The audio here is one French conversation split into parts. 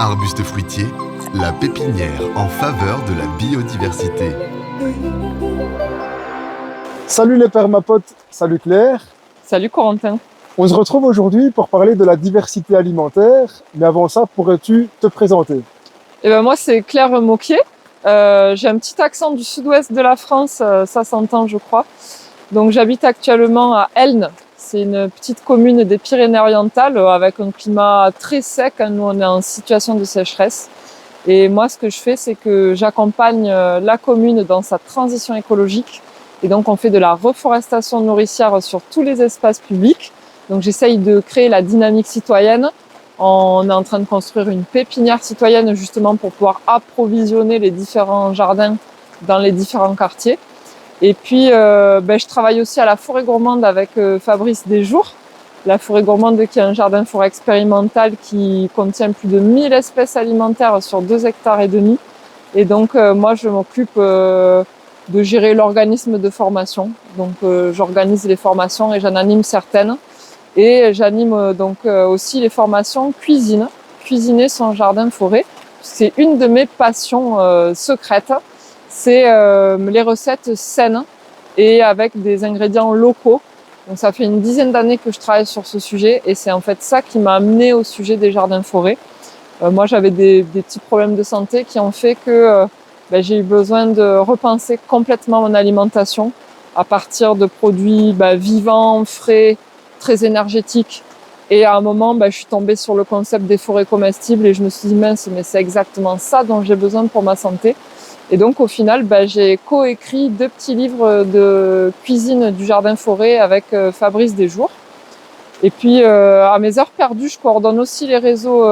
Arbuste fruitier, la pépinière en faveur de la biodiversité. Salut les permapotes, salut Claire. Salut Corentin. On se retrouve aujourd'hui pour parler de la diversité alimentaire, mais avant ça, pourrais-tu te présenter? Moi c'est Claire Moquier. J'ai un petit accent du sud-ouest de la France, ça s'entend je crois. Donc j'habite actuellement à Elne. C'est une petite commune des Pyrénées-Orientales avec un climat très sec. Nous on est en situation de sécheresse. Et moi ce que je fais c'est que j'accompagne la commune dans sa transition écologique. Et donc on fait de la reforestation nourricière sur tous les espaces publics. Donc j'essaye de créer la dynamique citoyenne. On est en train de construire une pépinière citoyenne justement pour pouvoir approvisionner les différents jardins dans les différents quartiers. Et puis je travaille aussi à la forêt gourmande avec Fabrice Desjours. La forêt gourmande qui est un jardin forêt expérimental qui contient plus de 1000 espèces alimentaires sur 2,5 hectares. Et donc moi je m'occupe de gérer l'organisme de formation. Donc j'organise les formations et j'en anime certaines. Et j'anime aussi les formations cuisine, cuisiner son jardin forêt. C'est une de mes passions secrètes. C'est les recettes saines et avec des ingrédients locaux. Donc ça fait une dizaine d'années que je travaille sur ce sujet et c'est en fait ça qui m'a amené au sujet des jardins forêts. Moi j'avais des petits problèmes de santé qui ont fait que j'ai eu besoin de repenser complètement mon alimentation à partir de produits vivants, frais, très énergétiques. Et à un moment, je suis tombée sur le concept des forêts comestibles et je me suis dit mince, mais c'est exactement ça dont j'ai besoin pour ma santé. Et donc au final, j'ai coécrit 2 petits livres de cuisine du jardin forêt avec Fabrice Desjours. Et puis à mes heures perdues, je coordonne aussi les réseaux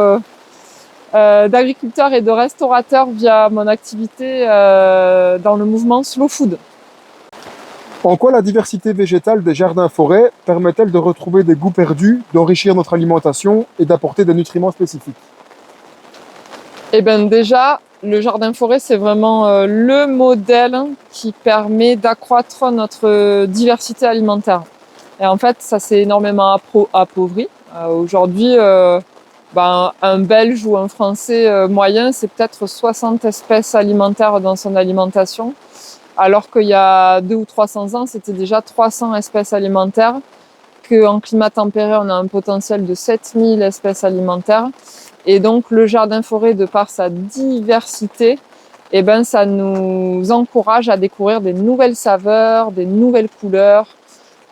d'agriculteurs et de restaurateurs via mon activité dans le mouvement Slow Food. En quoi la diversité végétale des jardins-forêts permet-elle de retrouver des goûts perdus, d'enrichir notre alimentation et d'apporter des nutriments spécifiques? Déjà, le jardin-forêt, c'est vraiment le modèle qui permet d'accroître notre diversité alimentaire. Et en fait, ça s'est énormément appauvri. Aujourd'hui, un Belge ou un Français moyen, c'est peut-être 60 espèces alimentaires dans son alimentation. Alors qu'il y a 200 ou 300 ans, c'était déjà 300 espèces alimentaires, qu'en climat tempéré, on a un potentiel de 7000 espèces alimentaires. Et donc, le jardin-forêt, de par sa diversité, ça nous encourage à découvrir des nouvelles saveurs, des nouvelles couleurs.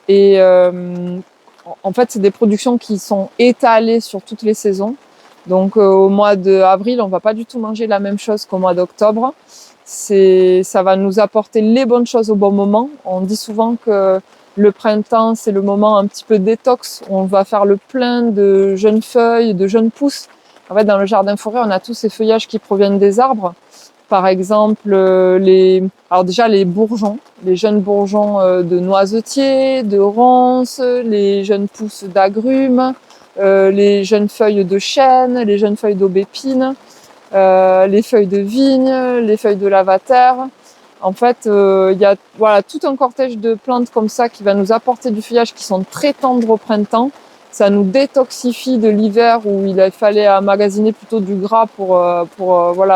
Et en fait, c'est des productions qui sont étalées sur toutes les saisons. Donc, au mois d'avril, on ne va pas du tout manger la même chose qu'au mois d'octobre. Ça va nous apporter les bonnes choses au bon moment. On dit souvent que le printemps, c'est le moment un petit peu détox, où on va faire le plein de jeunes feuilles, de jeunes pousses. En fait, dans le jardin-forêt, on a tous ces feuillages qui proviennent des arbres. Par exemple, les bourgeons, les jeunes bourgeons de noisetiers, de ronces, les jeunes pousses d'agrumes, les jeunes feuilles de chêne, les jeunes feuilles d'aubépine. Les feuilles de vigne, les feuilles de lavater. En fait, il y a tout un cortège de plantes comme ça qui va nous apporter du feuillage qui sont très tendres au printemps. Ça nous détoxifie de l'hiver où il fallait emmagasiner plutôt du gras pour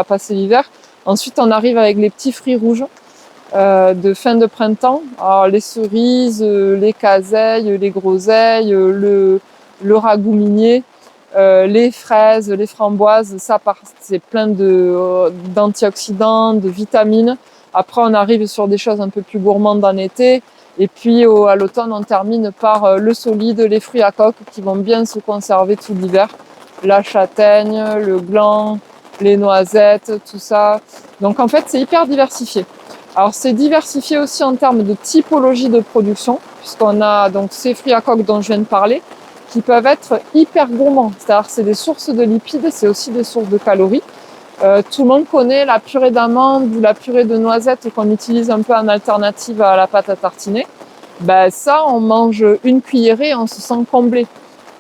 passer l'hiver. Ensuite, on arrive avec les petits fruits rouges de fin de printemps. Alors, les cerises, les caseilles, les groseilles, le ragoût minier. Les fraises, les framboises, c'est plein d'antioxydants, de vitamines. Après, on arrive sur des choses un peu plus gourmandes en été. Et puis, à l'automne, on termine par le solide, les fruits à coque qui vont bien se conserver tout l'hiver. La châtaigne, le gland, les noisettes, tout ça. Donc, en fait, c'est hyper diversifié. Alors, c'est diversifié aussi en termes de typologie de production, puisqu'on a donc ces fruits à coque dont je viens de parler, qui peuvent être hyper gourmands. C'est-à-dire que c'est des sources de lipides, c'est aussi des sources de calories. Tout le monde connaît la purée d'amande ou la purée de noisettes qu'on utilise un peu en alternative à la pâte à tartiner. Ça, on mange une cuillerée et on se sent comblé.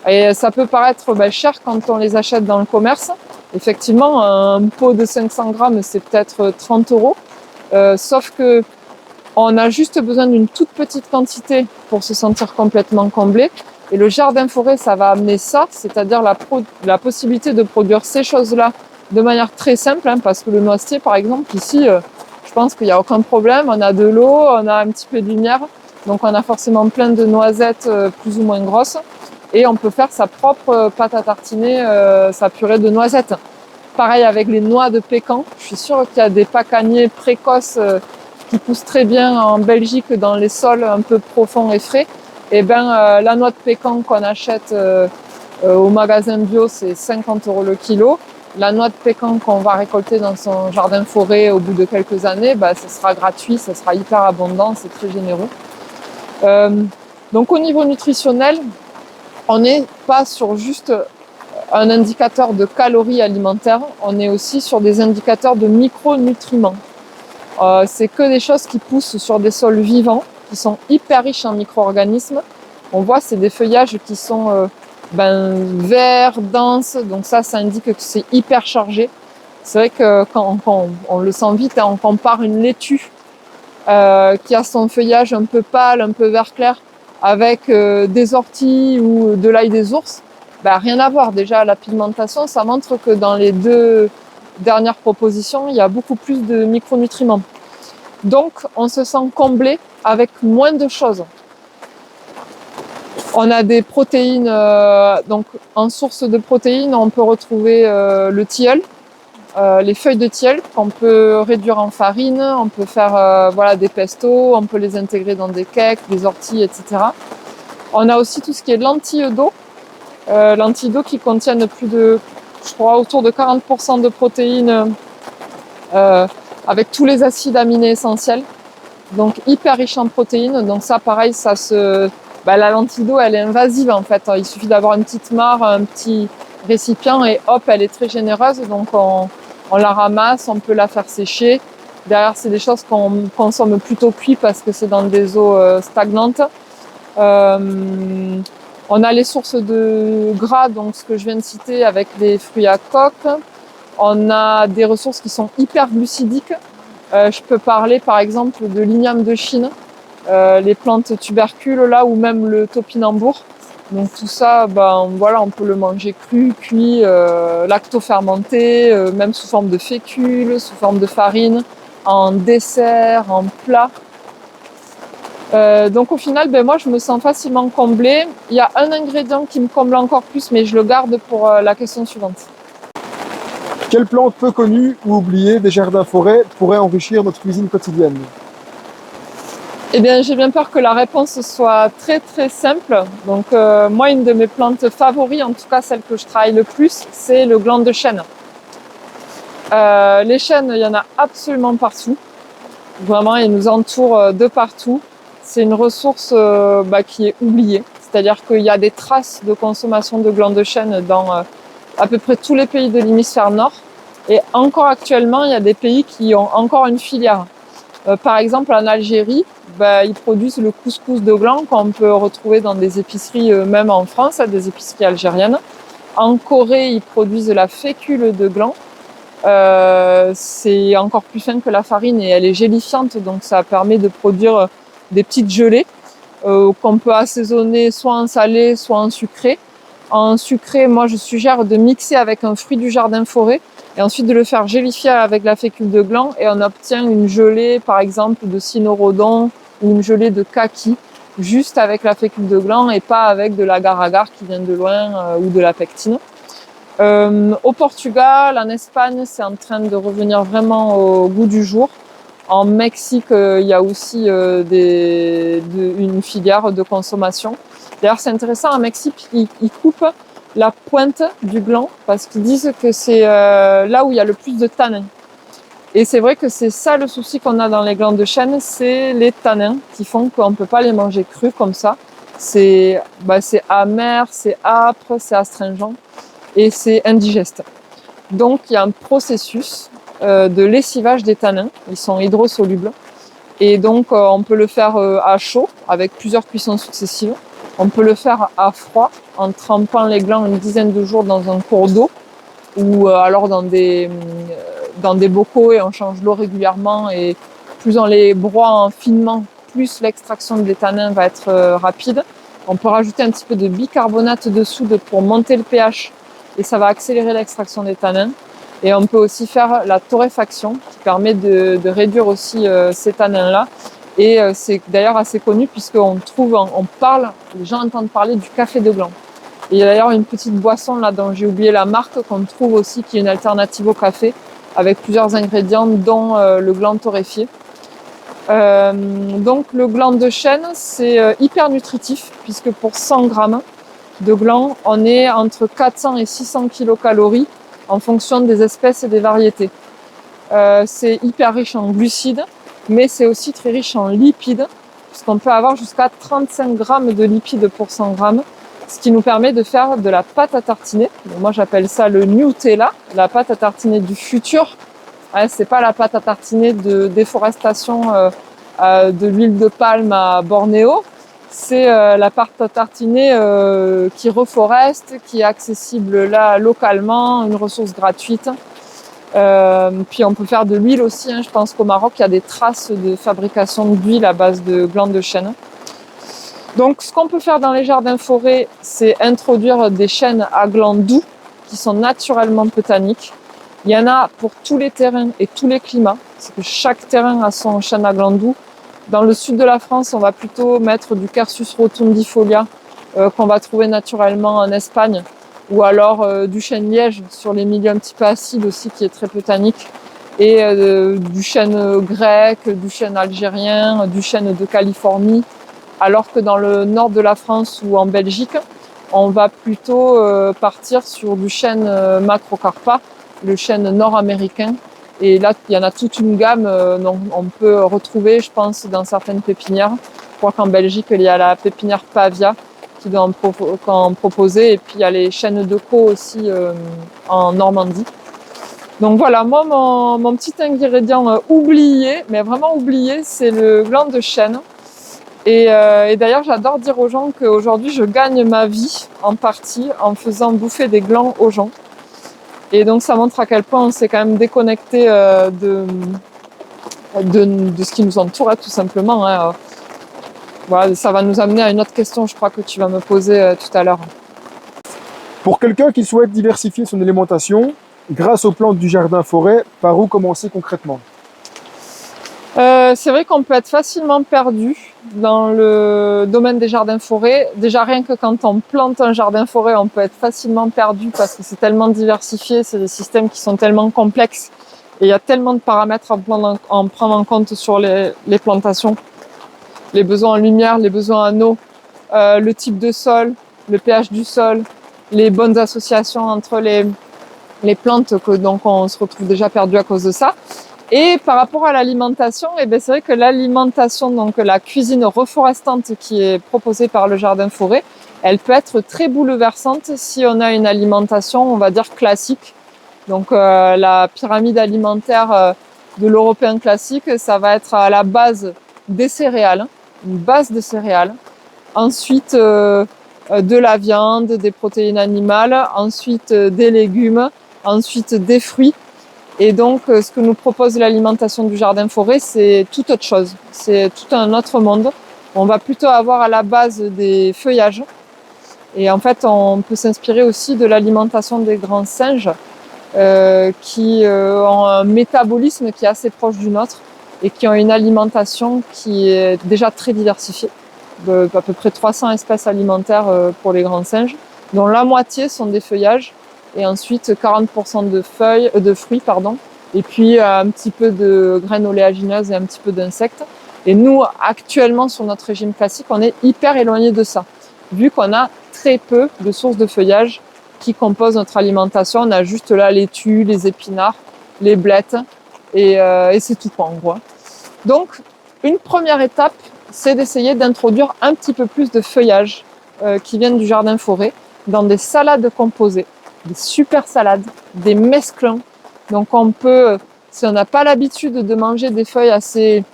Et ça peut paraître cher quand on les achète dans le commerce. Effectivement, un pot de 500 grammes, c'est peut-être 30 €. Sauf que on a juste besoin d'une toute petite quantité pour se sentir complètement comblé. Et le jardin-forêt, ça va amener ça, c'est-à-dire la possibilité de produire ces choses-là de manière très simple, hein, parce que le noisetier, par exemple, ici, je pense qu'il n'y a aucun problème. On a de l'eau, on a un petit peu de lumière, donc on a forcément plein de noisettes plus ou moins grosses. Et on peut faire sa propre pâte à tartiner, sa purée de noisettes. Pareil avec les noix de pécan. Je suis sûre qu'il y a des pacaniers précoces qui poussent très bien en Belgique dans les sols un peu profonds et frais. Et ben la noix de pécan qu'on achète au magasin bio, c'est 50 € le kilo. La noix de pécan qu'on va récolter dans son jardin forêt au bout de quelques années, ben, ça sera gratuit, ça sera hyper abondant, c'est très généreux. Donc au niveau nutritionnel, on n'est pas sur juste un indicateur de calories alimentaires, on est aussi sur des indicateurs de micronutriments. C'est que des choses qui poussent sur des sols vivants, qui sont hyper riches en micro-organismes. On voit, c'est des feuillages qui sont verts, denses, donc ça indique que c'est hyper chargé. C'est vrai que quand on le sent vite, hein, on compare une laitue qui a son feuillage un peu pâle, un peu vert clair, avec des orties ou de l'ail des ours, rien à voir. Déjà, la pigmentation, ça montre que dans les deux dernières propositions, il y a beaucoup plus de micronutriments. Donc, on se sent comblé avec moins de choses. On a des protéines, donc en source de protéines, on peut retrouver le tilleul, les feuilles de tilleul qu'on peut réduire en farine, on peut faire des pestos, on peut les intégrer dans des cakes, des orties, etc. On a aussi tout ce qui est lentilles d'eau, qui contiennent plus de, je crois, autour de 40% de protéines avec tous les acides aminés essentiels, donc hyper riche en protéines. Donc ça, pareil, la lentille d'eau, elle est invasive en fait. Il suffit d'avoir une petite mare, un petit récipient et hop, elle est très généreuse. Donc on la ramasse, on peut la faire sécher. Derrière, c'est des choses qu'on consomme plutôt cuit parce que c'est dans des eaux stagnantes. On a les sources de gras, donc ce que je viens de citer avec les fruits à coque. On a des ressources qui sont hyper glucidiques. Je peux parler par exemple de l'igname de Chine, les plantes tubercules là, ou même le topinambour. Donc tout ça, on peut le manger cru, cuit, lacto-fermenté, même sous forme de fécule, sous forme de farine, en dessert, en plat. Donc au final, moi je me sens facilement comblée. Il y a un ingrédient qui me comble encore plus, mais je le garde pour la question suivante. Quelle plante peu connue ou oubliée des jardins-forêts pourrait enrichir notre cuisine quotidienne? Eh bien, j'ai bien peur que la réponse soit très très simple. Donc moi, une de mes plantes favoris, en tout cas celle que je travaille le plus, c'est le gland de chêne. Les chênes, il y en a absolument partout. Vraiment, ils nous entourent de partout. C'est une ressource qui est oubliée. C'est-à-dire qu'il y a des traces de consommation de gland de chêne dans à peu près tous les pays de l'hémisphère nord. Et encore actuellement, il y a des pays qui ont encore une filière. Par exemple, en Algérie, ils produisent le couscous de gland qu'on peut retrouver dans des épiceries, même en France, des épiceries algériennes. En Corée, ils produisent la fécule de gland. C'est encore plus fin que la farine et elle est gélifiante, donc ça permet de produire des petites gelées qu'on peut assaisonner soit en salé, soit en sucré. En sucré, moi je suggère de mixer avec un fruit du jardin forêt et ensuite de le faire gélifier avec la fécule de gland et on obtient une gelée par exemple de cynorhodon ou une gelée de kaki juste avec la fécule de gland et pas avec de l'agar-agar qui vient de loin ou de la pectine. Au Portugal, en Espagne, c'est en train de revenir vraiment au goût du jour. En Mexique, il y a aussi une filière de consommation. D'ailleurs, c'est intéressant, en Mexique, ils coupent la pointe du gland parce qu'ils disent que c'est là où il y a le plus de tanins. Et c'est vrai que c'est ça le souci qu'on a dans les glands de chêne, c'est les tanins qui font qu'on ne peut pas les manger crus comme ça. C'est amer, c'est âpre, c'est astringent et c'est indigeste. Donc il y a un processus de lessivage des tanins, ils sont hydrosolubles. Et donc on peut le faire à chaud avec plusieurs cuissons successives. On peut le faire à froid en trempant les glands une dizaine de jours dans un cours d'eau ou alors dans des bocaux et on change l'eau régulièrement et plus on les broie finement, plus l'extraction des tanins va être rapide. On peut rajouter un petit peu de bicarbonate de soude pour monter le pH et ça va accélérer l'extraction des tanins. Et on peut aussi faire la torréfaction qui permet de réduire aussi ces tanins-là. Et c'est d'ailleurs assez connu puisqu'on trouve, on parle, les gens entendent parler du café de gland. Et il y a d'ailleurs une petite boisson là dont j'ai oublié la marque qu'on trouve aussi qui est une alternative au café avec plusieurs ingrédients dont le gland torréfié. Donc le gland de chêne c'est hyper nutritif puisque pour 100 grammes de gland on est entre 400 et 600 kilocalories en fonction des espèces et des variétés. C'est hyper riche en glucides mais c'est aussi très riche en lipides puisqu'on peut avoir jusqu'à 35 grammes de lipides pour 100 grammes, ce qui nous permet de faire de la pâte à tartiner. Donc moi j'appelle ça le Nutella, la pâte à tartiner du futur. Ouais, c'est pas la pâte à tartiner de déforestation de l'huile de palme à Bornéo, c'est la pâte à tartiner qui reforeste, qui est accessible là localement, une ressource gratuite. Puis on peut faire de l'huile aussi, hein. Je pense qu'au Maroc il y a des traces de fabrication d'huile à base de glands de chêne. Donc ce qu'on peut faire dans les jardins forêts, c'est introduire des chênes à glands doux qui sont naturellement pétaniques. Il y en a pour tous les terrains et tous les climats, c'est que chaque terrain a son chêne à glands doux. Dans le sud de la France, on va plutôt mettre du Quercus rotundifolia qu'on va trouver naturellement en Espagne, ou alors du chêne liège sur les milieux un petit peu acides aussi qui est très pétanique, et du chêne grec, du chêne algérien, du chêne de Californie, alors que dans le nord de la France ou en Belgique, on va plutôt partir sur du chêne macrocarpa, le chêne nord-américain. Et là, il y en a toute une gamme dont on peut retrouver, je pense, dans certaines pépinières. Je crois qu'en Belgique, il y a la pépinière Pavia qui doit en proposer. Et puis, il y a les chênes de Caux aussi en Normandie. Donc voilà, moi, mon petit ingrédient oublié, mais vraiment oublié, c'est le gland de chêne. Et d'ailleurs, j'adore dire aux gens qu'aujourd'hui, je gagne ma vie en partie en faisant bouffer des glands aux gens. Et donc ça montre à quel point on s'est quand même déconnecté de ce qui nous entoure, tout simplement. Hein. Voilà, ça va nous amener à une autre question, je crois, que tu vas me poser tout à l'heure. Pour quelqu'un qui souhaite diversifier son alimentation, grâce aux plantes du jardin forêt, par où commencer concrètement ? C'est vrai qu'on peut être facilement perdu dans le domaine des jardins forêts. Déjà rien que quand on plante un jardin forêt, on peut être facilement perdu parce que c'est tellement diversifié, c'est des systèmes qui sont tellement complexes et il y a tellement de paramètres à prendre en compte sur les plantations. Les besoins en lumière, les besoins en eau, le type de sol, le pH du sol, les bonnes associations entre les plantes, donc on se retrouve déjà perdu à cause de ça. Et par rapport à l'alimentation, c'est vrai que l'alimentation, donc la cuisine reforestante qui est proposée par le jardin forêt, elle peut être très bouleversante si on a une alimentation, on va dire, classique. Donc la pyramide alimentaire de l'européen classique, ça va être à la base des céréales, une base de céréales. Ensuite, de la viande, des protéines animales, ensuite des légumes, ensuite des fruits. Et donc, ce que nous propose l'alimentation du jardin forêt, c'est tout autre chose. C'est tout un autre monde. On va plutôt avoir à la base des feuillages. Et en fait, on peut s'inspirer aussi de l'alimentation des grands singes qui ont un métabolisme qui est assez proche du nôtre et qui ont une alimentation qui est déjà très diversifiée. À peu près 300 espèces alimentaires pour les grands singes, dont la moitié sont des feuillages. Et ensuite 40% de fruits, et puis un petit peu de graines oléagineuses et un petit peu d'insectes. Et nous, actuellement, sur notre régime classique, on est hyper éloigné de ça, vu qu'on a très peu de sources de feuillage qui composent notre alimentation. On a juste la laitue, les épinards, les blettes, et c'est tout, en gros. Donc, une première étape, c'est d'essayer d'introduire un petit peu plus de feuillage qui viennent du jardin forêt dans des salades composées. Des super salades, des mesclins. Donc on peut, si on n'a pas l'habitude de manger des feuilles assez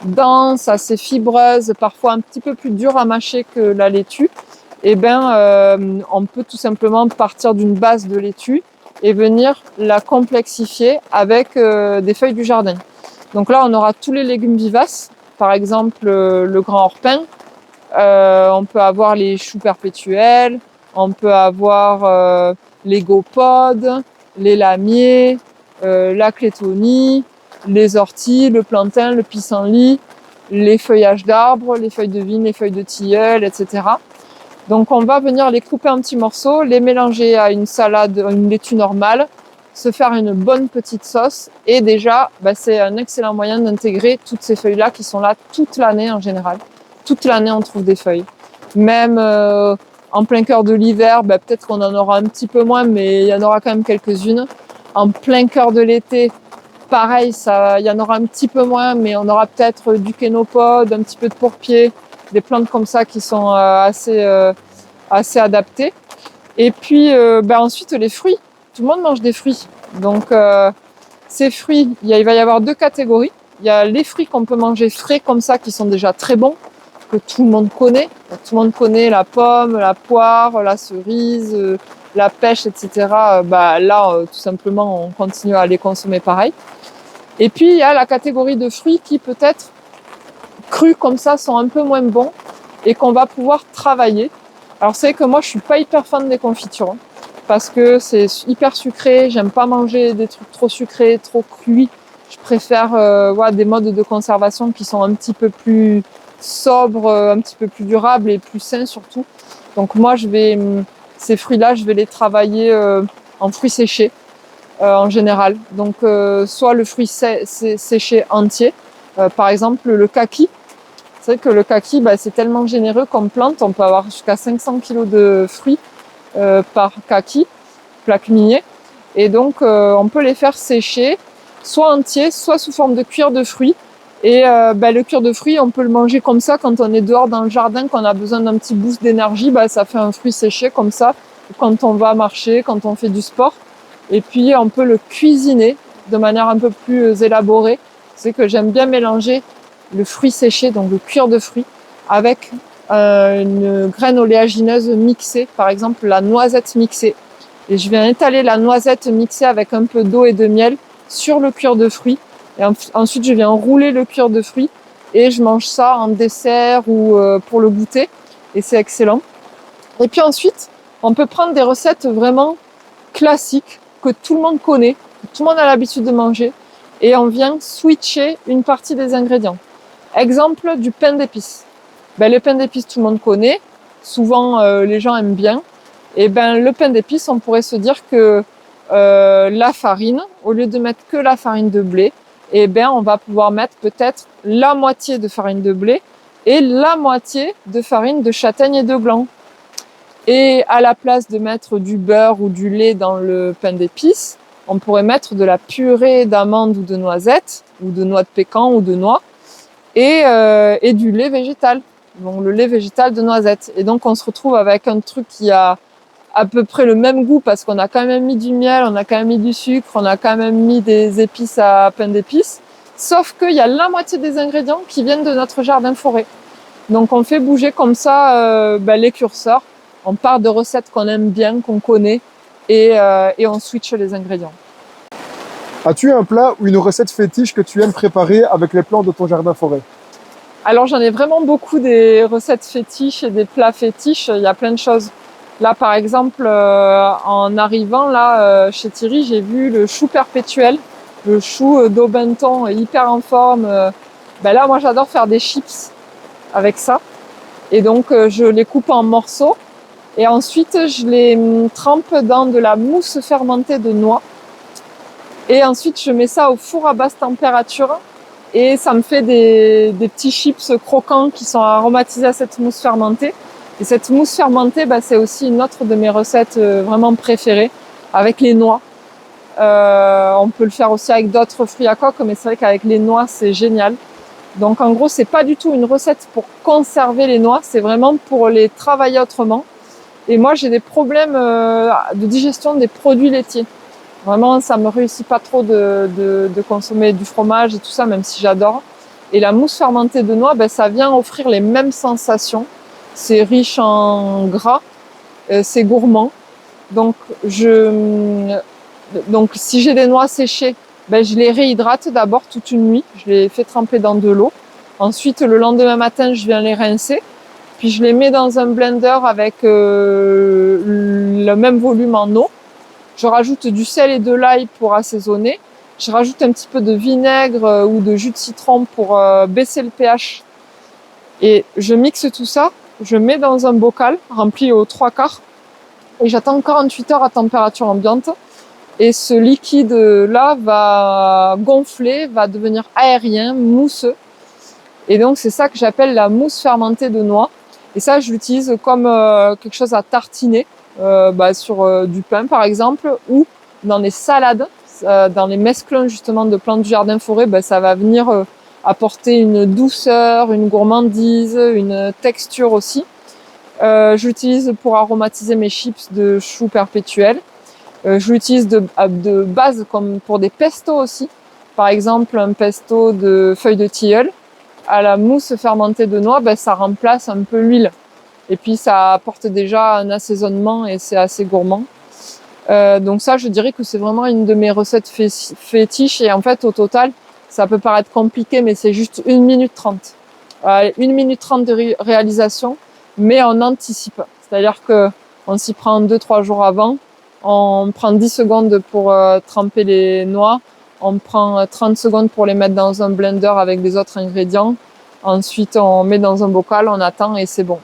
denses, assez fibreuses, parfois un petit peu plus dures à mâcher que la laitue, on peut tout simplement partir d'une base de laitue et venir la complexifier avec des feuilles du jardin. Donc là, on aura tous les légumes vivaces, par exemple le grand orpin, on peut avoir les choux perpétuels, on peut avoir les gopodes, les lamiers, la clétonie, les orties, le plantain, le pissenlit, les feuillages d'arbres, les feuilles de vigne, les feuilles de tilleul, etc. Donc on va venir les couper en petits morceaux, les mélanger à une salade, une laitue normale, se faire une bonne petite sauce et déjà c'est un excellent moyen d'intégrer toutes ces feuilles-là qui sont là toute l'année en général. Toute l'année on trouve des feuilles. Même en plein cœur de l'hiver, peut-être qu'on en aura un petit peu moins, mais il y en aura quand même quelques-unes. En plein cœur de l'été, pareil, il y en aura un petit peu moins, mais on aura peut-être du kénopode, un petit peu de pourpier, des plantes comme ça qui sont assez adaptées. Et puis ensuite les fruits. Tout le monde mange des fruits. Donc ces fruits, il va y avoir deux catégories. Il y a les fruits qu'on peut manger frais comme ça, qui sont déjà très bons, que tout le monde connaît. Donc, tout le monde connaît la pomme, la poire, la cerise, la pêche, etc. Tout simplement, on continue à les consommer pareil. Et puis, il y a la catégorie de fruits qui, peut-être, crus comme ça, sont un peu moins bons et qu'on va pouvoir travailler. Alors, c'est vrai que moi, je suis pas hyper fan des confitures, hein, parce que c'est hyper sucré. J'aime pas manger des trucs trop sucrés, trop cuits. Je préfère des modes de conservation qui sont un petit peu plus sobres, un petit peu plus durables et plus sains surtout. Donc moi, ces fruits-là, je vais les travailler en fruits séchés en général. Donc soit le fruit séché entier, par exemple le kaki. C'est vrai que le kaki, c'est tellement généreux comme plante, on peut avoir jusqu'à 500 kg de fruits par kaki, plaque minier. Et donc on peut les faire sécher, soit entiers, soit sous forme de cuir de fruits. Et le cuir de fruits, on peut le manger comme ça quand on est dehors dans le jardin, qu'on a besoin d'un petit boost d'énergie, ça fait un fruit séché comme ça, quand on va marcher, quand on fait du sport. Et puis on peut le cuisiner de manière un peu plus élaborée. C'est que j'aime bien mélanger le fruit séché, donc le cuir de fruits, avec une graine oléagineuse mixée, par exemple la noisette mixée. Et je viens étaler la noisette mixée avec un peu d'eau et de miel sur le cuir de fruits. Et ensuite, je viens rouler le cuir de fruits et je mange ça en dessert ou pour le goûter. Et c'est excellent. Et puis ensuite, on peut prendre des recettes vraiment classiques que tout le monde connaît, que tout le monde a l'habitude de manger. Et on vient switcher une partie des ingrédients. Exemple du pain d'épices. Le pain d'épices, tout le monde connaît. Souvent, les gens aiment bien. Et le pain d'épices, on pourrait se dire que la farine, au lieu de mettre que la farine de blé, on va pouvoir mettre peut-être la moitié de farine de blé et la moitié de farine de châtaigne et de gland. Et à la place de mettre du beurre ou du lait dans le pain d'épices, on pourrait mettre de la purée d'amandes ou de noisettes, ou de noix de pécan ou de noix, et du lait végétal. Donc le lait végétal de noisette. Et donc on se retrouve avec un truc qui a à peu près le même goût parce qu'on a quand même mis du miel, on a quand même mis du sucre, on a quand même mis des épices à pain d'épices. Sauf qu'il y a la moitié des ingrédients qui viennent de notre jardin forêt. Donc on fait bouger comme ça les curseurs. On part de recettes qu'on aime bien, qu'on connaît, et on switch les ingrédients. As-tu un plat ou une recette fétiche que tu aimes préparer avec les plantes de ton jardin forêt? Alors j'en ai vraiment beaucoup des recettes fétiches et des plats fétiches. Il y a plein de choses. Là, par exemple, en arrivant chez Thierry, j'ai vu le chou perpétuel, le chou d'Aubenton hyper en forme. Là, moi, j'adore faire des chips avec ça. Et donc, je les coupe en morceaux. Et ensuite, je les trempe dans de la mousse fermentée de noix. Et ensuite, je mets ça au four à basse température. Et ça me fait des petits chips croquants qui sont aromatisés à cette mousse fermentée. Et cette mousse fermentée, c'est aussi une autre de mes recettes vraiment préférées, avec les noix. On peut le faire aussi avec d'autres fruits à coque, mais c'est vrai qu'avec les noix, c'est génial. Donc en gros, c'est pas du tout une recette pour conserver les noix, c'est vraiment pour les travailler autrement. Et moi, j'ai des problèmes de digestion des produits laitiers. Vraiment, ça me réussit pas trop de consommer du fromage et tout ça, même si j'adore. Et la mousse fermentée de noix, ça vient offrir les mêmes sensations. C'est riche en gras, c'est gourmand. Donc si j'ai des noix séchées, je les réhydrate d'abord toute une nuit. Je les fais tremper dans de l'eau. Ensuite, le lendemain matin, je viens les rincer. Puis je les mets dans un blender avec le même volume en eau. Je rajoute du sel et de l'ail pour assaisonner. Je rajoute un petit peu de vinaigre ou de jus de citron pour baisser le pH. Et je mixe tout ça, je mets dans un bocal rempli aux 3/4 et j'attends 48 heures à température ambiante. Et ce liquide-là va gonfler, va devenir aérien, mousseux. Et donc, c'est ça que j'appelle la mousse fermentée de noix. Et ça, je l'utilise comme quelque chose à tartiner sur du pain, par exemple, ou dans les salades, dans les mesclun justement de plantes du jardin-forêt, ça va venir apporter une douceur, une gourmandise, une texture aussi. Je l'utilise pour aromatiser mes chips de choux perpétuels. Je l'utilise de base comme pour des pestos aussi. Par exemple, un pesto de feuilles de tilleul à la mousse fermentée de noix, ça remplace un peu l'huile. Et puis ça apporte déjà un assaisonnement et c'est assez gourmand. Donc ça, je dirais que c'est vraiment une de mes recettes fétiches. Et en fait, au total, ça peut paraître compliqué, mais c'est juste 1 minute 30. 1 minute 30 de réalisation, mais on anticipe. C'est-à-dire qu'on s'y prend 2-3 jours avant. On prend 10 secondes pour tremper les noix. On prend 30 secondes pour les mettre dans un blender avec les autres ingrédients. Ensuite, on met dans un bocal, on attend et c'est bon.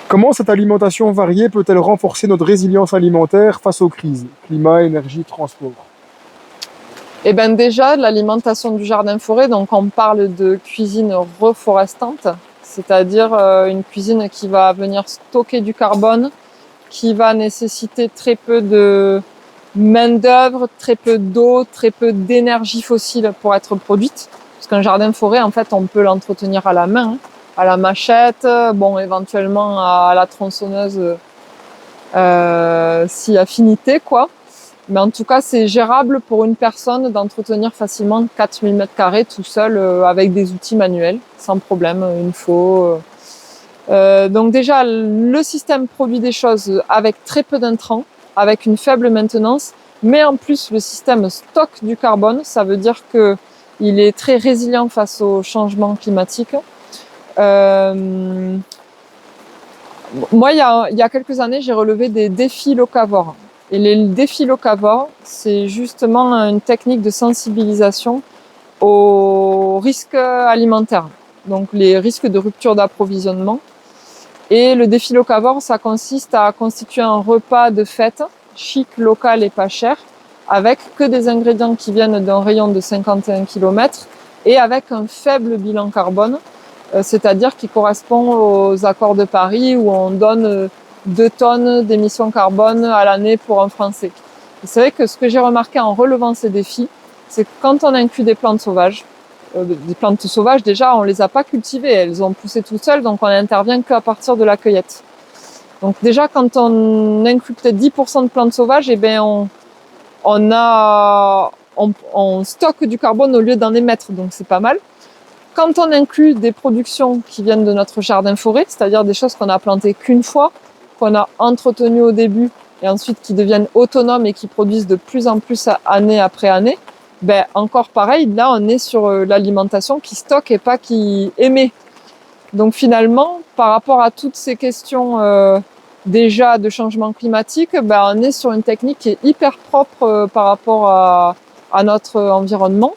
Comment cette alimentation variée peut-elle renforcer notre résilience alimentaire face aux crises? Climat, énergie, transport. Eh bien déjà, l'alimentation du jardin-forêt, donc on parle de cuisine reforestante, c'est-à-dire une cuisine qui va venir stocker du carbone, qui va nécessiter très peu de main-d'œuvre, très peu d'eau, très peu d'énergie fossile pour être produite. Parce qu'un jardin-forêt, en fait, on peut l'entretenir à la main, à la machette, éventuellement à la tronçonneuse si affinité, quoi. Mais en tout cas, c'est gérable pour une personne d'entretenir facilement 4000 m² tout seul avec des outils manuels, sans problème, une faux. Donc déjà, le système produit des choses avec très peu d'intrants, avec une faible maintenance, mais en plus, le système stocke du carbone. Ça veut dire qu'il est très résilient face aux changements climatiques. Moi, il y a quelques années, j'ai relevé des défis locavores. Et les défis locavores, c'est justement une technique de sensibilisation aux risques alimentaires, donc les risques de rupture d'approvisionnement. Et le défi locavore, ça consiste à constituer un repas de fête, chic, local et pas cher, avec que des ingrédients qui viennent d'un rayon de 51 km et avec un faible bilan carbone, c'est-à-dire qui correspond aux accords de Paris où on donne 2 tonnes d'émissions carbone à l'année pour un Français. Et c'est vrai que ce que j'ai remarqué en relevant ces défis, c'est que quand on inclut des plantes sauvages déjà on les a pas cultivées, elles ont poussé toutes seules, donc on n'intervient qu'à partir de la cueillette. Donc déjà quand on inclut peut-être 10% de plantes sauvages, on stocke du carbone au lieu d'en émettre, donc c'est pas mal. Quand on inclut des productions qui viennent de notre jardin-forêt, c'est-à-dire des choses qu'on a plantées qu'une fois, qu'on a entretenues au début et ensuite qui deviennent autonomes et qui produisent de plus en plus année après année, encore pareil, là on est sur l'alimentation qui stocke et pas qui émet. Donc finalement, par rapport à toutes ces questions déjà de changement climatique, on est sur une technique qui est hyper propre par rapport à notre environnement.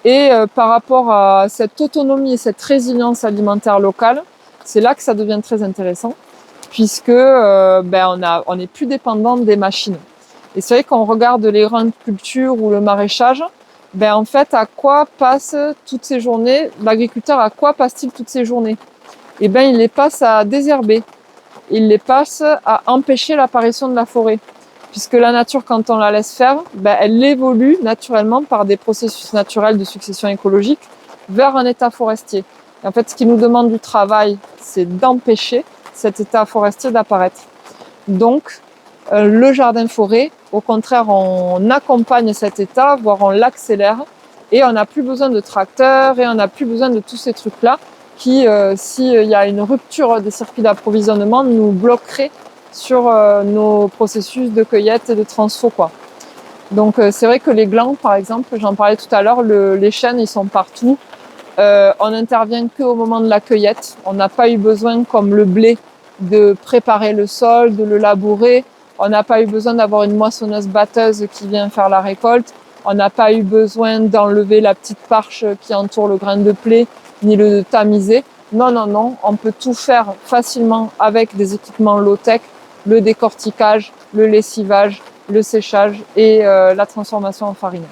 Et par rapport à cette autonomie et cette résilience alimentaire locale, c'est là que ça devient très intéressant, puisque on n'est plus dépendant des machines. Et c'est vrai qu'on regarde les grandes cultures ou le maraîchage, en fait, à quoi passe toutes ces journées, l'agriculteur, à quoi passe-t-il toutes ces journées? Il les passe à désherber, il les passe à empêcher l'apparition de la forêt. Puisque la nature, quand on la laisse faire, elle évolue naturellement par des processus naturels de succession écologique vers un état forestier. Et en fait, ce qui nous demande du travail, c'est d'empêcher cet état forestier d'apparaître. Donc, le jardin-forêt, au contraire, on accompagne cet état, voire on l'accélère, et on n'a plus besoin de tracteurs, et on n'a plus besoin de tous ces trucs-là qui, s'il y a une rupture des circuits d'approvisionnement, nous bloqueraient sur nos processus de cueillette et de transfo, quoi. Donc c'est vrai que les glands, par exemple, j'en parlais tout à l'heure, les chênes, ils sont partout. On n'intervient qu'au moment de la cueillette. On n'a pas eu besoin, comme le blé, de préparer le sol, de le labourer. On n'a pas eu besoin d'avoir une moissonneuse-batteuse qui vient faire la récolte. On n'a pas eu besoin d'enlever la petite parche qui entoure le grain de blé, ni le tamiser. Non, non, non, on peut tout faire facilement avec des équipements low-tech, le décortiquage, le lessivage, le séchage et la transformation en farine.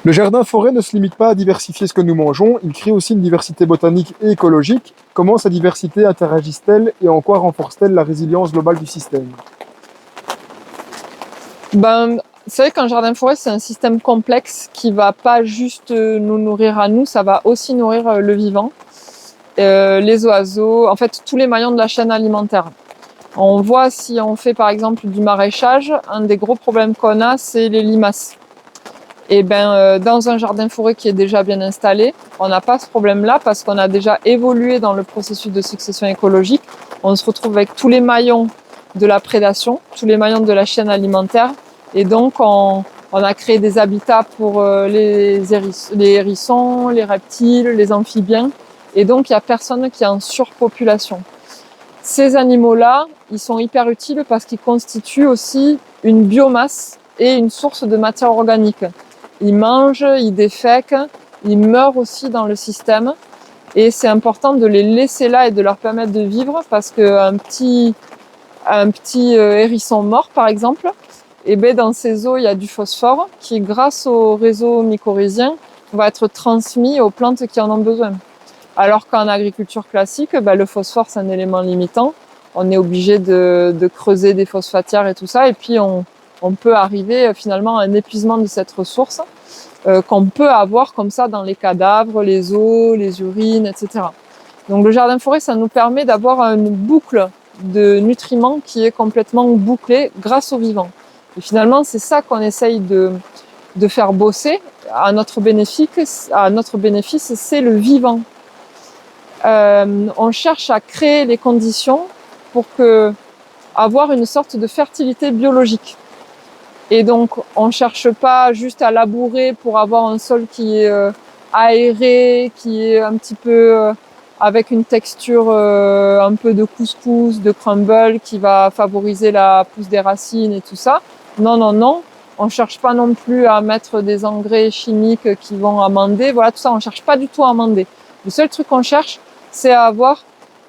Le jardin-forêt ne se limite pas à diversifier ce que nous mangeons, il crée aussi une diversité botanique et écologique. Comment cette diversité interagisse-t-elle et en quoi renforce-t-elle la résilience globale du système? C'est vrai qu'un jardin-forêt, c'est un système complexe qui va pas juste nous nourrir à nous, ça va aussi nourrir le vivant, les oiseaux, en fait tous les maillons de la chaîne alimentaire. On voit si on fait par exemple du maraîchage, un des gros problèmes qu'on a, c'est les limaces. Et dans un jardin-forêt qui est déjà bien installé, on n'a pas ce problème-là parce qu'on a déjà évolué dans le processus de succession écologique. On se retrouve avec tous les maillons de la prédation, tous les maillons de la chaîne alimentaire. Et donc, on a créé des habitats pour les hérissons, les reptiles, les amphibiens. Et donc, il n'y a personne qui est en surpopulation. Ces animaux-là, ils sont hyper utiles parce qu'ils constituent aussi une biomasse et une source de matière organique. Ils mangent, ils défèquent, ils meurent aussi dans le système. Et c'est important de les laisser là et de leur permettre de vivre parce qu'un petit hérisson mort, par exemple, dans ses os, il y a du phosphore qui, grâce au réseau mycorhizien, va être transmis aux plantes qui en ont besoin. Alors qu'en agriculture classique, le phosphore, c'est un élément limitant. On est obligé de creuser des phosphatières et tout ça. Et puis, on peut arriver finalement à un épuisement de cette ressource qu'on peut avoir comme ça dans les cadavres, les os, les urines, etc. Donc le jardin-forêt, ça nous permet d'avoir une boucle de nutriments qui est complètement bouclée grâce au vivant. Et finalement, c'est ça qu'on essaye de faire bosser à notre bénéfice, c'est le vivant. On cherche à créer les conditions pour avoir une sorte de fertilité biologique. Et donc, on cherche pas juste à labourer pour avoir un sol qui est aéré, qui est un petit peu avec une texture un peu de couscous, de crumble, qui va favoriser la pousse des racines et tout ça. Non, non, non. On cherche pas non plus à mettre des engrais chimiques qui vont amender. Voilà, tout ça, on cherche pas du tout à amender. Le seul truc qu'on cherche, c'est à avoir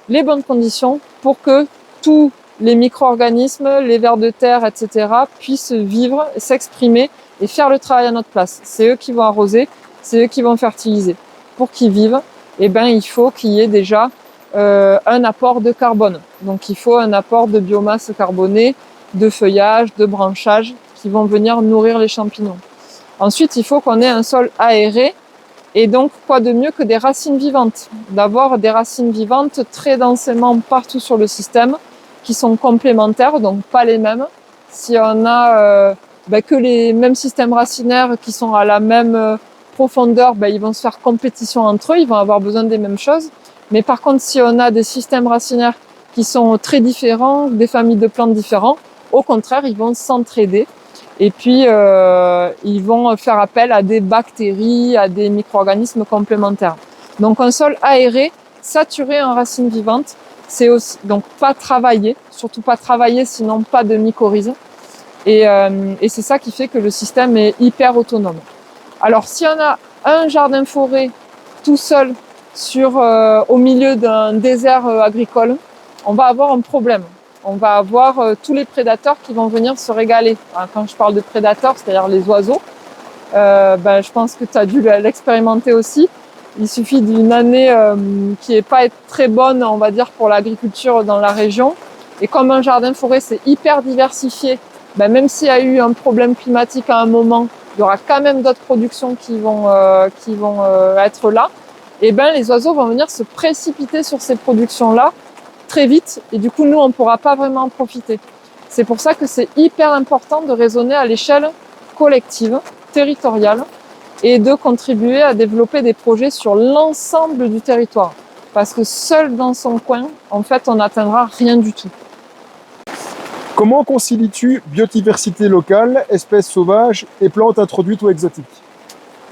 les bonnes conditions pour que tous les micro-organismes, les vers de terre, etc. puissent vivre, s'exprimer et faire le travail à notre place. C'est eux qui vont arroser, c'est eux qui vont fertiliser. Pour qu'ils vivent, il faut qu'il y ait déjà un apport de carbone. Donc il faut un apport de biomasse carbonée, de feuillage, de branchage qui vont venir nourrir les champignons. Ensuite, il faut qu'on ait un sol aéré. Et donc, quoi de mieux que des racines vivantes? D'avoir des racines vivantes très densément partout sur le système, qui sont complémentaires, donc pas les mêmes. Si on a que les mêmes systèmes racinaires qui sont à la même profondeur, ils vont se faire compétition entre eux, ils vont avoir besoin des mêmes choses. Mais par contre, si on a des systèmes racinaires qui sont très différents, des familles de plantes différentes, au contraire, ils vont s'entraider. Et puis, ils vont faire appel à des bactéries, à des micro-organismes complémentaires. Donc, un sol aéré, saturé en racines vivantes, c'est aussi, donc pas travailler, surtout pas travailler, sinon pas de mycorhize. Et c'est ça qui fait que le système est hyper autonome. Alors, si on a un jardin-forêt tout seul au milieu d'un désert agricole, on va avoir un problème. On va avoir tous les prédateurs qui vont venir se régaler. Alors, quand je parle de prédateurs, c'est-à-dire les oiseaux, je pense que tu as dû l'expérimenter aussi. Il suffit d'une année qui n'est pas très bonne, on va dire, pour l'agriculture dans la région. Et comme un jardin-forêt, c'est hyper diversifié, même s'il y a eu un problème climatique à un moment, il y aura quand même d'autres productions qui vont être là. Et les oiseaux vont venir se précipiter sur ces productions-là très vite. Et du coup, nous, on ne pourra pas vraiment en profiter. C'est pour ça que c'est hyper important de raisonner à l'échelle collective, territoriale, et de contribuer à développer des projets sur l'ensemble du territoire. Parce que seul dans son coin, en fait, on n'atteindra rien du tout. Comment concilies-tu biodiversité locale, espèces sauvages et plantes introduites ou exotiques?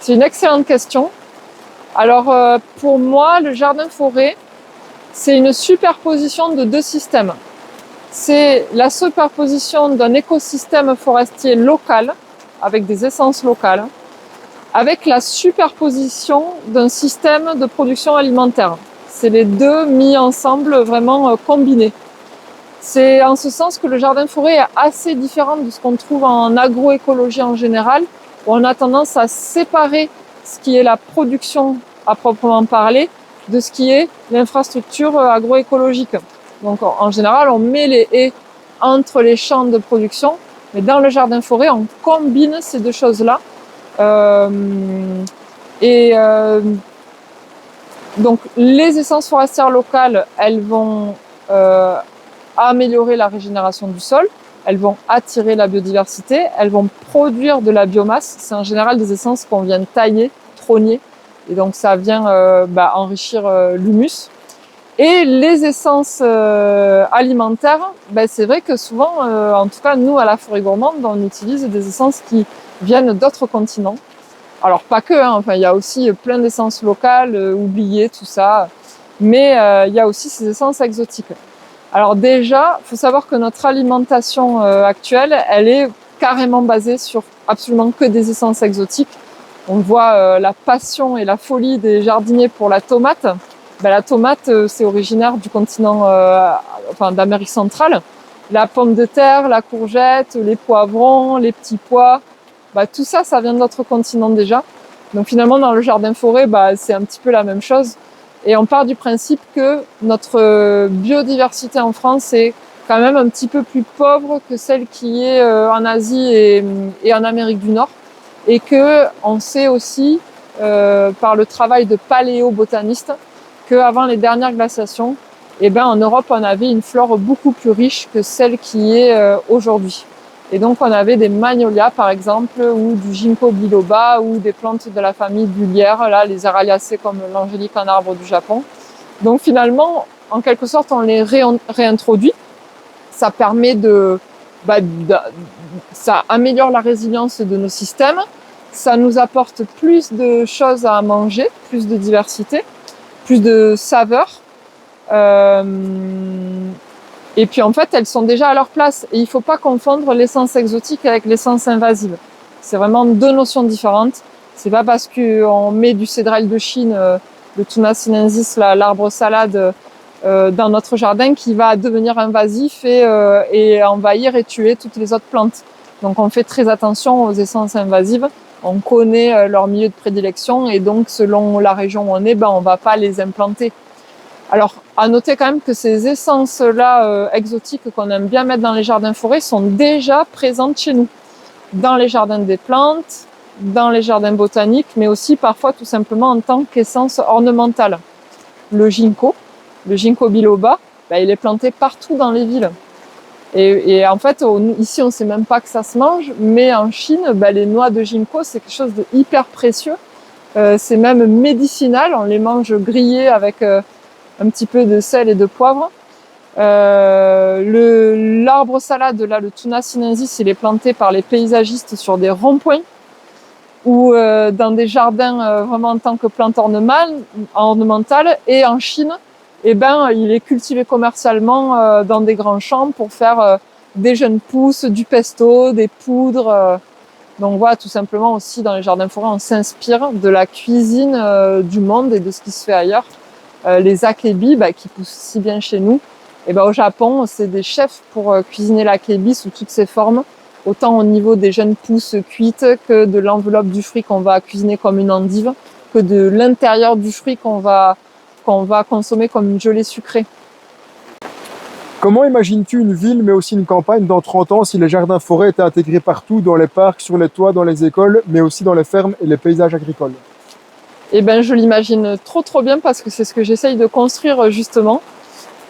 C'est une excellente question. Alors, pour moi, le jardin-forêt, c'est une superposition de deux systèmes. C'est la superposition d'un écosystème forestier local, avec des essences locales, avec la superposition d'un système de production alimentaire. C'est les deux mis ensemble, vraiment combinés. C'est en ce sens que le jardin-forêt est assez différent de ce qu'on trouve en agroécologie en général, où on a tendance à séparer ce qui est la production à proprement parler de ce qui est l'infrastructure agroécologique. Donc en général, on met les haies entre les champs de production, mais dans le jardin-forêt, on combine ces deux choses-là. Donc les essences forestières locales, elles vont améliorer la régénération du sol, elles vont attirer la biodiversité, elles vont produire de la biomasse. C'est en général des essences qu'on vient tailler, trogner, et donc ça vient enrichir l'humus. Et les essences alimentaires, c'est vrai que souvent, en tout cas nous à la Forêt Gourmande, on utilise des essences qui viennent d'autres continents. Alors pas que, enfin il y a aussi plein d'essences locales, oubliées, tout ça, mais il y a aussi ces essences exotiques. Alors déjà, il faut savoir que notre alimentation actuelle, elle est carrément basée sur absolument que des essences exotiques. On voit la passion et la folie des jardiniers pour la tomate. La tomate, c'est originaire du continent, d'Amérique centrale. La pomme de terre, la courgette, les poivrons, les petits pois, tout ça, ça vient de notre continent déjà. Donc finalement, dans le jardin-forêt, c'est un petit peu la même chose. Et on part du principe que notre biodiversité en France est quand même un petit peu plus pauvre que celle qui est en Asie et en Amérique du Nord. Et que on sait aussi, par le travail de paléobotanistes, qu'avant les dernières glaciations, en Europe, on avait une flore beaucoup plus riche que celle qui est aujourd'hui. Et donc, on avait des magnolias, par exemple, ou du ginkgo biloba, ou des plantes de la famille du lierre, là, les araliacées comme l'angélique en arbre du Japon. Donc, finalement, en quelque sorte, on les réintroduit. Ça permet ça améliore la résilience de nos systèmes. Ça nous apporte plus de choses à manger, plus de diversité, plus de saveurs. Et puis en fait, elles sont déjà à leur place. Et il ne faut pas confondre l'essence exotique avec l'essence invasive. C'est vraiment deux notions différentes. C'est pas parce qu'on met du cédrale de Chine, le Tuna sinensis, l'arbre salade, dans notre jardin qui va devenir invasif et envahir et tuer toutes les autres plantes. Donc on fait très attention aux essences invasives. On connaît leur milieu de prédilection et donc selon la région où on est, on va pas les implanter. Alors, à noter quand même que ces essences-là exotiques qu'on aime bien mettre dans les jardins-forêts sont déjà présentes chez nous. Dans les jardins des plantes, dans les jardins botaniques, mais aussi parfois tout simplement en tant qu'essence ornementale. Le ginkgo biloba, il est planté partout dans les villes. Et en fait, ici on ne sait même pas que ça se mange, mais en Chine, les noix de ginkgo, c'est quelque chose de hyper précieux. C'est même médicinal, on les mange grillées avec un petit peu de sel et de poivre. L'arbre salade, là, le Tuna sinensis, il est planté par les paysagistes sur des ronds-points ou dans des jardins vraiment en tant que plante ornementale. Et en Chine, il est cultivé commercialement dans des grands champs pour faire des jeunes pousses, du pesto, des poudres. Donc voilà, tout simplement aussi dans les jardins-forêts, on s'inspire de la cuisine du monde et de ce qui se fait ailleurs. Les akebi qui poussent si bien chez nous, au Japon, c'est des chefs pour cuisiner l'akebi sous toutes ses formes, autant au niveau des jeunes pousses cuites que de l'enveloppe du fruit qu'on va cuisiner comme une endive, que de l'intérieur du fruit qu'on va consommer comme une gelée sucrée. Comment imagines-tu une ville, mais aussi une campagne dans 30 ans si les jardins-forêts étaient intégrés partout, dans les parcs, sur les toits, dans les écoles, mais aussi dans les fermes et les paysages agricoles? Je l'imagine trop bien parce que c'est ce que j'essaye de construire justement.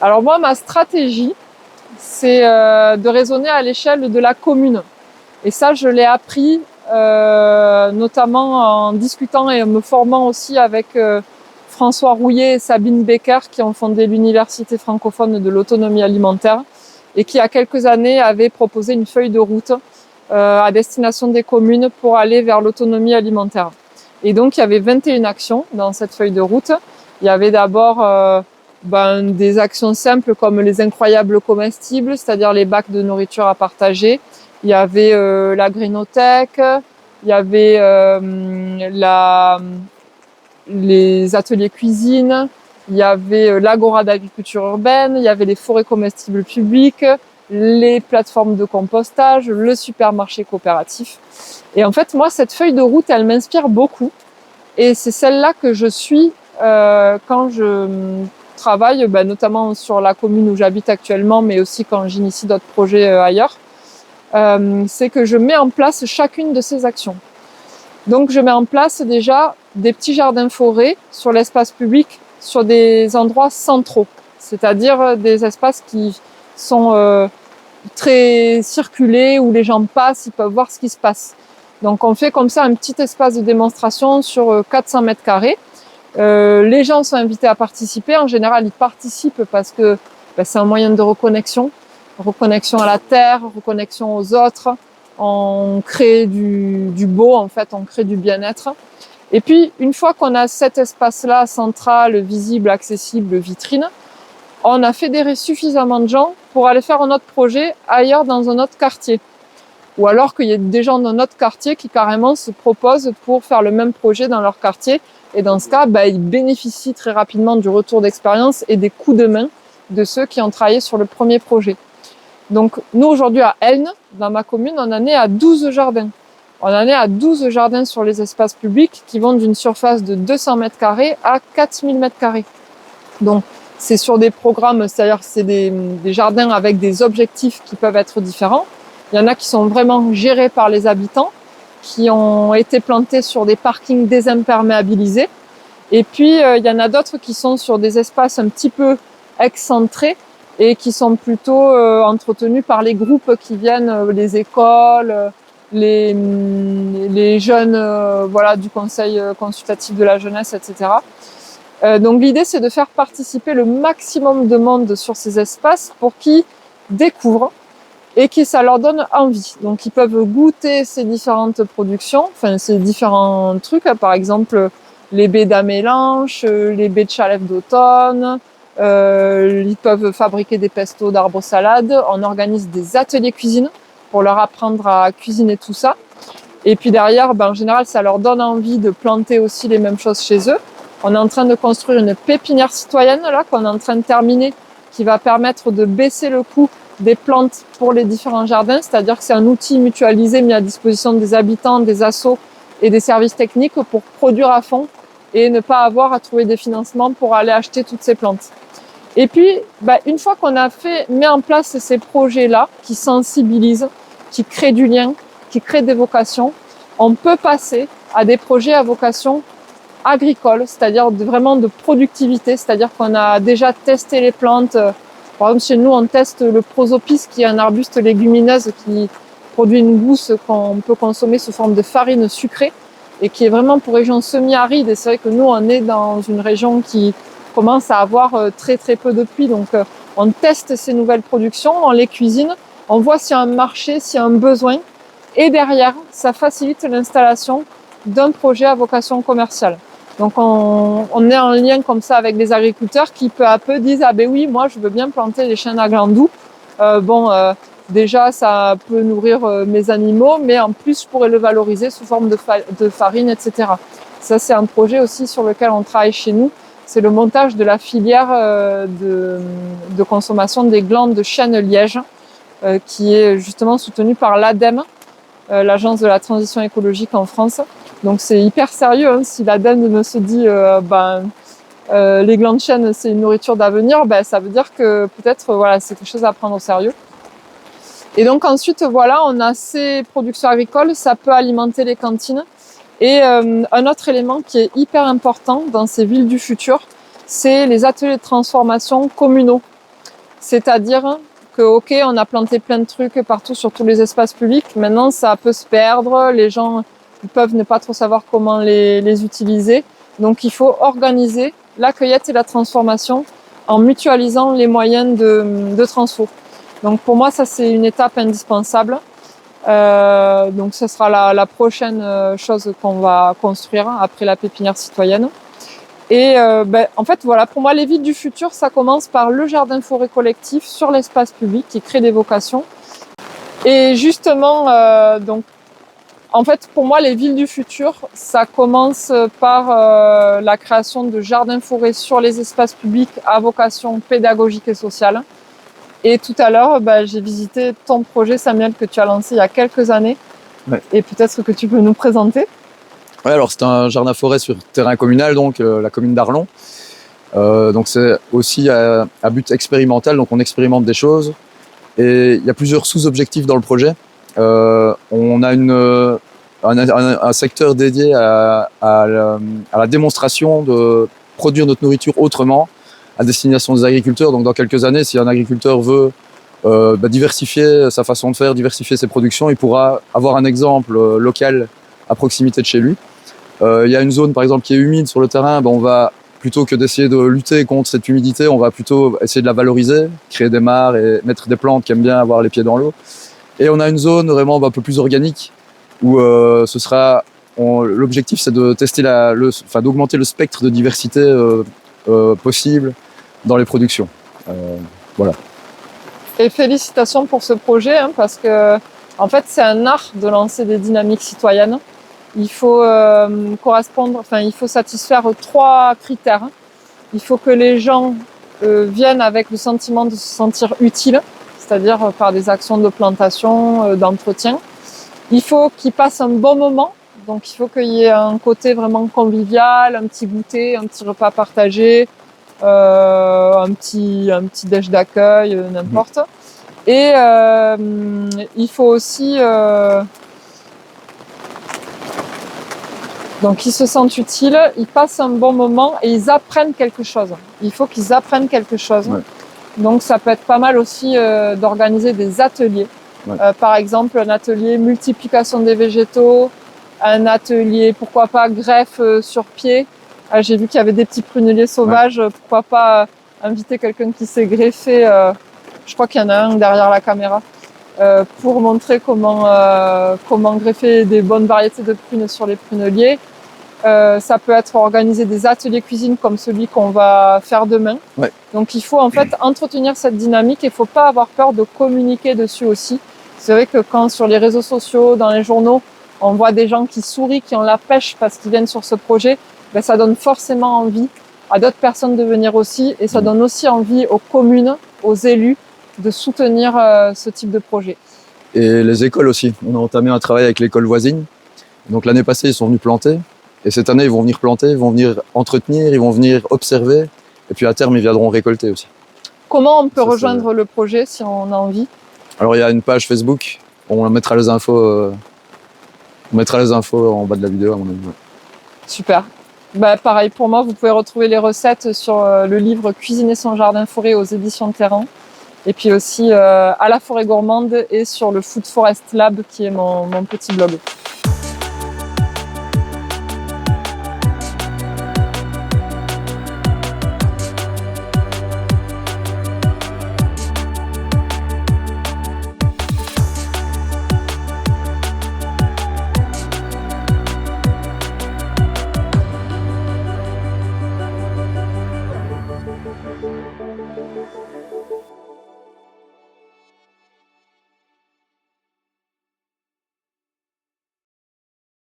Alors moi, ma stratégie, c'est de raisonner à l'échelle de la commune. Et ça, je l'ai appris notamment en discutant et en me formant aussi avec François Rouillet et Sabine Becker qui ont fondé l'Université francophone de l'autonomie alimentaire et qui, il y a quelques années, avaient proposé une feuille de route à destination des communes pour aller vers l'autonomie alimentaire. Et donc, il y avait 21 actions dans cette feuille de route. Il y avait d'abord des actions simples comme les incroyables comestibles, c'est-à-dire les bacs de nourriture à partager. Il y avait la Grinothèque, il y avait les ateliers cuisine, il y avait l'agora d'agriculture urbaine, il y avait les forêts comestibles publiques, les plateformes de compostage, le supermarché coopératif. Et en fait, moi, cette feuille de route, elle m'inspire beaucoup. Et c'est celle-là que je suis quand je travaille, notamment sur la commune où j'habite actuellement, mais aussi quand j'initie d'autres projets ailleurs. C'est que je mets en place chacune de ces actions. Donc, je mets en place déjà des petits jardins-forêts sur l'espace public, sur des endroits centraux, c'est-à-dire des espaces qui sont très circulés, où les gens passent, ils peuvent voir ce qui se passe. Donc, on fait comme ça un petit espace de démonstration sur 400 mètres carrés. Les gens sont invités à participer. En général, ils participent parce que c'est un moyen de reconnexion à la terre, reconnexion aux autres. On crée du beau, en fait, on crée du bien-être. Et puis, une fois qu'on a cet espace-là, central, visible, accessible, vitrine, on a fédéré suffisamment de gens pour aller faire un autre projet ailleurs dans un autre quartier. Ou alors qu'il y ait des gens dans notre quartier qui carrément se proposent pour faire le même projet dans leur quartier. Et dans ce cas, ils bénéficient très rapidement du retour d'expérience et des coups de main de ceux qui ont travaillé sur le premier projet. Donc, nous, aujourd'hui, à Elne, dans ma commune, on en est à 12 jardins. On en est à 12 jardins sur les espaces publics qui vont d'une surface de 200 mètres carrés à 4000 mètres carrés. Donc, c'est sur des programmes, c'est-à-dire c'est des jardins avec des objectifs qui peuvent être différents. Il y en a qui sont vraiment gérés par les habitants, qui ont été plantés sur des parkings désimperméabilisés. Et puis, il y en a d'autres qui sont sur des espaces un petit peu excentrés et qui sont plutôt entretenus par les groupes qui viennent, les écoles, les jeunes du conseil consultatif de la jeunesse, etc. Donc l'idée, c'est de faire participer le maximum de monde sur ces espaces pour qu'ils découvrent et que ça leur donne envie. Donc ils peuvent goûter ces différentes productions, enfin ces différents trucs, par exemple les baies d'amélanche, les baies de chalef d'automne, ils peuvent fabriquer des pestos d'arbres salades. On organise des ateliers cuisine pour leur apprendre à cuisiner tout ça. Et puis derrière, en général, ça leur donne envie de planter aussi les mêmes choses chez eux. On est en train de construire une pépinière citoyenne là qu'on est en train de terminer, qui va permettre de baisser le coût des plantes pour les différents jardins, c'est-à-dire que c'est un outil mutualisé mis à disposition des habitants, des assos et des services techniques pour produire à fond et ne pas avoir à trouver des financements pour aller acheter toutes ces plantes. Et puis, une fois qu'on a mis en place ces projets-là qui sensibilisent, qui créent du lien, qui créent des vocations, on peut passer à des projets à vocation agricole, c'est-à-dire vraiment de productivité, c'est-à-dire qu'on a déjà testé les plantes. Par exemple, chez nous, on teste le prosopis, qui est un arbuste légumineuse qui produit une gousse qu'on peut consommer sous forme de farine sucrée et qui est vraiment pour région semi-aride. Et c'est vrai que nous, on est dans une région qui commence à avoir très très peu de pluie. Donc, on teste ces nouvelles productions, on les cuisine, on voit s'il y a un marché, s'il y a un besoin. Et derrière, ça facilite l'installation d'un projet à vocation commerciale. Donc on est en lien comme ça avec les agriculteurs qui peu à peu disent « Ah ben oui, moi je veux bien planter les chênes à gland doux. Déjà ça peut nourrir mes animaux, mais en plus je pourrais le valoriser sous forme de farine, etc. » Ça c'est un projet aussi sur lequel on travaille chez nous. C'est le montage de la filière de consommation des glands de chêne liège qui est justement soutenue par l'ADEME, l'Agence de la transition écologique en France. Donc c'est hyper sérieux, hein. Si l'ADEME me se dit les glands de chêne c'est une nourriture d'avenir, ça veut dire que peut-être c'est quelque chose à prendre au sérieux. Et donc ensuite on a ces productions agricoles, ça peut alimenter les cantines. Et un autre élément qui est hyper important dans ces villes du futur, c'est les ateliers de transformation communaux. C'est-à-dire que on a planté plein de trucs partout sur tous les espaces publics, maintenant ça peut se perdre, les gens ils peuvent ne pas trop savoir comment les utiliser. Donc il faut organiser la cueillette et la transformation en mutualisant les moyens de transfo. Donc pour moi ça c'est une étape indispensable. Donc ce sera la prochaine chose qu'on va construire après la pépinière citoyenne. Et en fait, voilà, pour moi, les villes du futur, ça commence par le jardin-forêt collectif sur l'espace public qui crée des vocations. Et justement, donc, en fait, pour moi, les villes du futur, ça commence par la création de jardins-forêts sur les espaces publics à vocation pédagogique et sociale. Et tout à l'heure, j'ai visité ton projet, Samuel, que tu as lancé il y a quelques années. Ouais. Et peut-être que tu peux nous présenter. Ouais, alors c'est un jardin-forêt sur terrain communal, donc la commune d'Arlon. Donc c'est aussi à but expérimental, donc on expérimente des choses. Et il y a plusieurs sous-objectifs dans le projet. On a un secteur dédié à la démonstration de produire notre nourriture autrement à destination des agriculteurs. Donc dans quelques années, si un agriculteur veut diversifier sa façon de faire, diversifier ses productions, il pourra avoir un exemple local à proximité de chez lui. Il y a une zone par exemple qui est humide sur le terrain, on va plutôt que d'essayer de lutter contre cette humidité, on va plutôt essayer de la valoriser, créer des mares et mettre des plantes qui aiment bien avoir les pieds dans l'eau. Et on a une zone vraiment un peu plus organique où l'objectif c'est de tester d'augmenter le spectre de diversité possible dans les productions. Voilà. Et félicitations pour ce projet, parce que en fait c'est un art de lancer des dynamiques citoyennes. Il faut il faut satisfaire 3 critères. Il faut que les gens viennent avec le sentiment de se sentir utile, c'est-à-dire par des actions de plantation, d'entretien. Il faut qu'ils passent un bon moment, donc il faut qu'il y ait un côté vraiment convivial, un petit goûter, un petit repas partagé, un petit déj d'accueil, n'importe. Et il faut aussi donc ils se sentent utiles, ils passent un bon moment et ils apprennent quelque chose. Il faut qu'ils apprennent quelque chose. Ouais. Donc ça peut être pas mal aussi d'organiser des ateliers. Ouais. Par exemple, un atelier multiplication des végétaux, un atelier, pourquoi pas, greffe sur pied. J'ai vu qu'il y avait des petits prunelliers sauvages, pourquoi pas inviter quelqu'un qui s'est greffé, je crois qu'il y en a un derrière la caméra, pour montrer comment greffer des bonnes variétés de prunes sur les prunelliers. Ça peut être organiser des ateliers cuisine comme celui qu'on va faire demain. Ouais. Donc il faut en fait entretenir cette dynamique et il ne faut pas avoir peur de communiquer dessus aussi. C'est vrai que quand sur les réseaux sociaux, dans les journaux, on voit des gens qui sourient, qui ont la pêche parce qu'ils viennent sur ce projet, ça donne forcément envie à d'autres personnes de venir aussi et ça donne aussi envie aux communes, aux élus de soutenir ce type de projet. Et les écoles aussi. On a entamé un travail avec l'école voisine. Donc l'année passée, ils sont venus planter. Et cette année, ils vont venir planter, ils vont venir entretenir, ils vont venir observer. Et puis à terme, ils viendront récolter aussi. Comment on peut rejoindre le projet si on a envie? Alors il y a une page Facebook. On mettra les infos en bas de la vidéo à mon avis. Super. Pareil pour moi, vous pouvez retrouver les recettes sur le livre Cuisiner son jardin-forêt aux éditions Terrain. Et puis aussi à la Forêt Gourmande et sur le Food Forest Lab qui est mon petit blog.